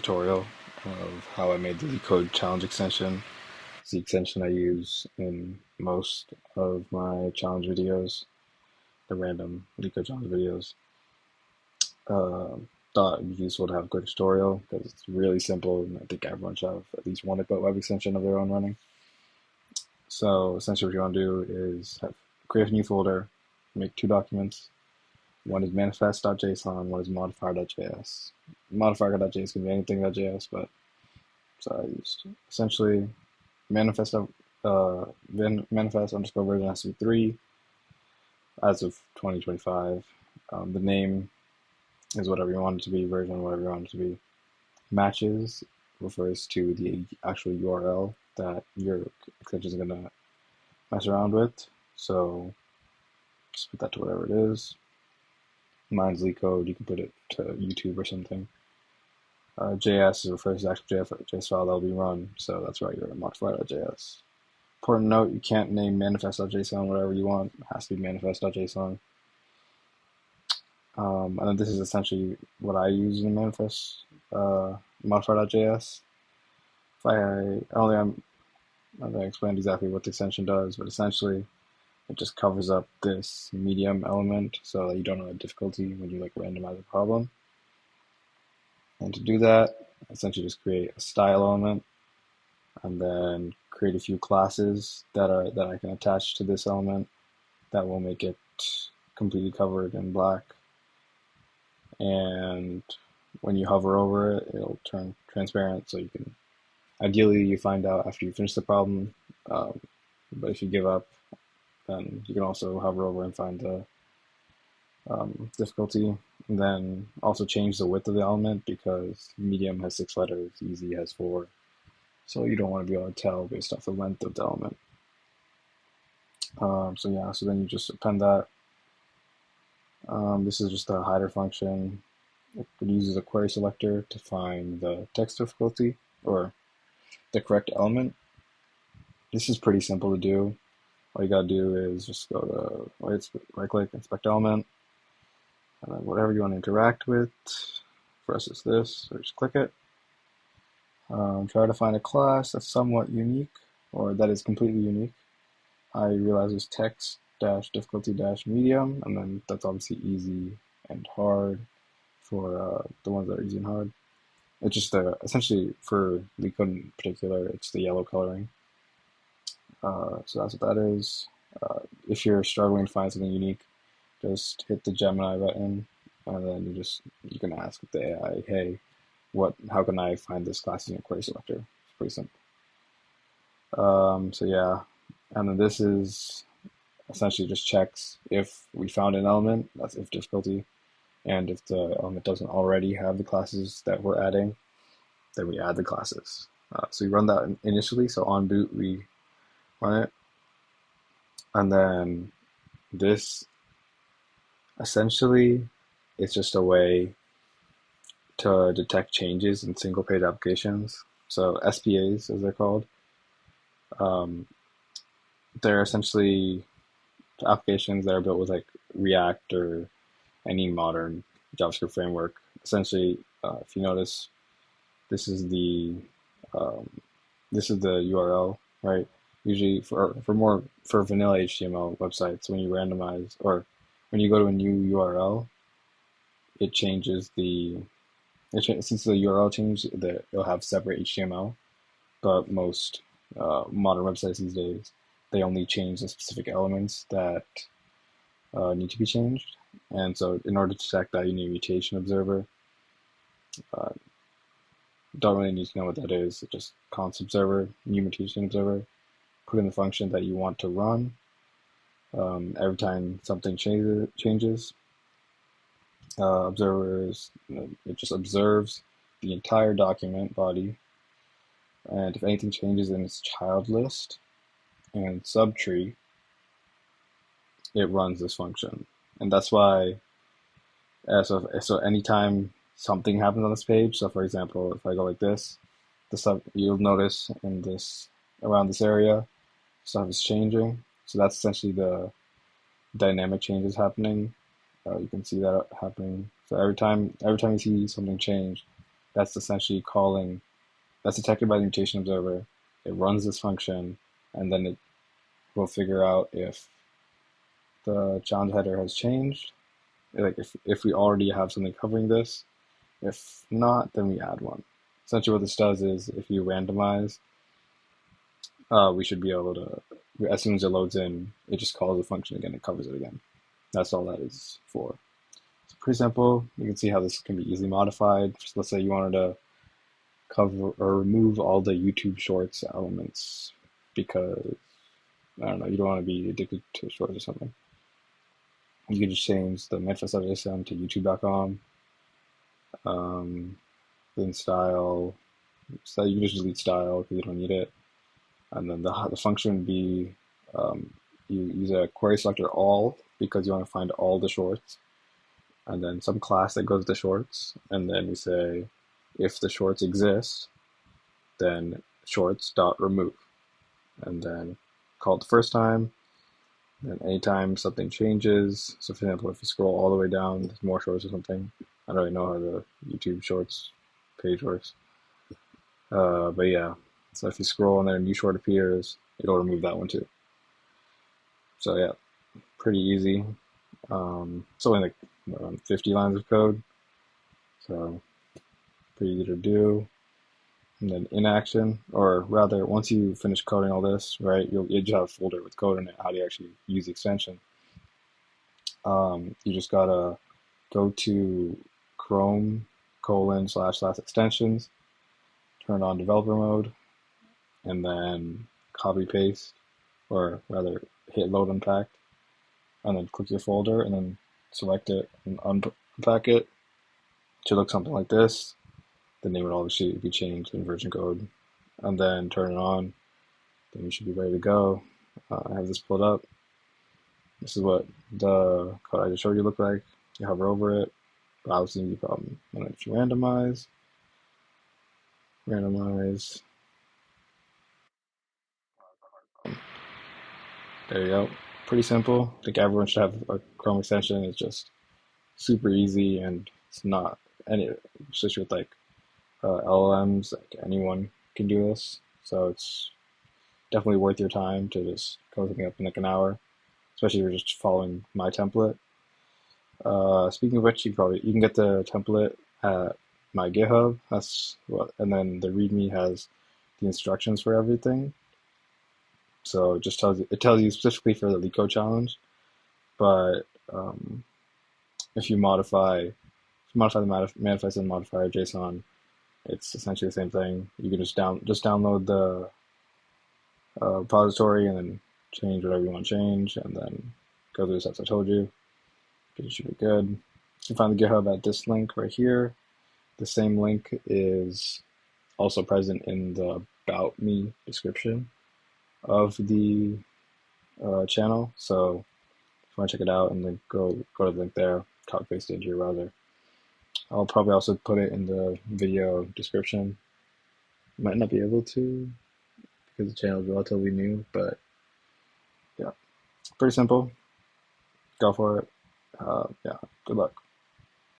tutorial of how I made the LeetCode challenge extension. It's the extension I use in most of my challenge videos, the random LeetCode challenge videos. Thought it'd be useful to have a quick tutorial because it's really simple and I think everyone should have at least one web extension of their own running. So essentially what you want to do is create a new folder, make two documents. One is manifest.json, one is modifier.js. Modifier.js can be anything.js, but so I used essentially manifest manifest underscore version has to be 3 as of 2025. The name is whatever you want it to be, version whatever you want it to be. Matches refers to the actual URL that your extension is going to mess around with. So just put that to whatever it is. Mine's LeetCode, you can put it to YouTube or something. JS refers to the actual JS file that will be run, so that's why you're modifier.js. Important note, you can't name manifest.json whatever you want, it has to be manifest.json. And then this is essentially what I use in manifest modifier.js. I don't think I explained exactly what the extension does, but essentially it just covers up this medium element so that you don't know the difficulty when you randomize a problem. And to do that, essentially just create a style element and then create a few classes that I can attach to this element that will make it completely covered in black. And when you hover over it, it'll turn transparent, so you can ideally you find out after you finish the problem, but if you give up, then you can also hover over and find the difficulty, and then also change the width of the element because medium has 6 letters, easy has 4, so you don't want to be able to tell based off the length of the element. So then you just append that. This is just a hider function. It uses a query selector to find the text difficulty or the correct element. This is pretty simple to do. All you gotta do is just go to right click, inspect element, and then whatever you want to interact with. For us, it's this, so just click it. Try to find a class that's somewhat unique, or that is completely unique. I realize it's text difficulty medium, and then that's obviously easy and hard for the ones that are easy and hard. It's just essentially for LeetCode in particular, it's the yellow coloring. So that's what that is. If you're struggling to find something unique, just hit the Gemini button, and then you can ask the AI, hey, how can I find this class in a query selector? It's pretty simple. So yeah, and then this is essentially just checks if we found an element, that's if difficulty, and if the element doesn't already have the classes that we're adding, then we add the classes. So we run that initially, so on boot we run it, and then this essentially it's just a way to detect changes in single page applications. So SPAs, as they're called, they're essentially applications that are built with React or any modern JavaScript framework. Essentially, if you notice, this is the URL, right? Usually for vanilla HTML websites, when you randomize or when you go to a new URL, it changes since the URL changed, it'll have separate HTML. But most modern websites these days, they only change the specific elements that need to be changed. And so in order to detect that, you need a mutation observer. Don't really need to know what that is. It's just const observer, new mutation observer. Put in the function that you want to run every time something changes. Observers, it just observes the entire document body, and if anything changes in its child list and subtree, it runs this function. And that's why, so anytime something happens on this page, so for example, if I go like this, you'll notice around this area, stuff is changing. So that's essentially the dynamic changes happening. You can see that happening. So every time you see something change, that's essentially calling, that's detected by the mutation observer. It runs this function, and then it will figure out if the challenge header has changed. Like if we already have something covering this. If not, then we add one. Essentially what this does is if you randomize, we should be able to, as soon as it loads in, it just calls the function again, it covers it again. That's all that is for. It's pretty simple. You can see how this can be easily modified. Just let's say you wanted to cover or remove all the YouTube Shorts elements because, I don't know, you don't want to be addicted to shorts or something. You can just change the manifest.json to youtube.com. Then style, so you can just delete style because you don't need it. And then the function would be, you use a query selector all because you want to find all the shorts, and then some class that goes to shorts, and then we say if the shorts exist, then shorts.remove, and then call it the first time. And anytime something changes, so for example, if you scroll all the way down, there's more shorts or something. I don't really know how the YouTube Shorts page works, but yeah. So if you scroll and then a new short appears, it'll remove that one too. So yeah, pretty easy. It's only like around 50 lines of code, so pretty easy to do. And then in action, or rather, once you finish coding all this, right, you'll just have a folder with code in it. How do you actually use the extension? You just gotta go to Chrome / extensions, turn on developer mode, and then copy paste, or rather hit load unpack, and then click your folder and then select it and unpack it. It should look something like this. The name would obviously be changed in version code, and then turn it on. Then you should be ready to go. I have this pulled up. This is what the code I just showed you look like. You hover over it, browsing the problem. And then if you randomize, there you go. Pretty simple. I think everyone should have a Chrome extension. It's just super easy, and it's not any, especially with like LLMs, like anyone can do this. So it's definitely worth your time to just code something up in like an hour, especially if you're just following my template. Speaking of which, you can get the template at my GitHub. That's what, and then the README has the instructions for everything. So it tells you specifically for the LeetCode challenge. But if you modify the manifest and modifier JSON, it's essentially the same thing. You can just download the repository and then change whatever you want to change, and then go through the steps I told you. It should be good. You can find the GitHub at this link right here. The same link is also present in the About Me description of the channel. So if you want to check it out, and then go to the link there, copy paste it into your browser. I'll probably also put it in the video description. Might not be able to because the channel is relatively new, but yeah, pretty simple. Go for it. Yeah, good luck.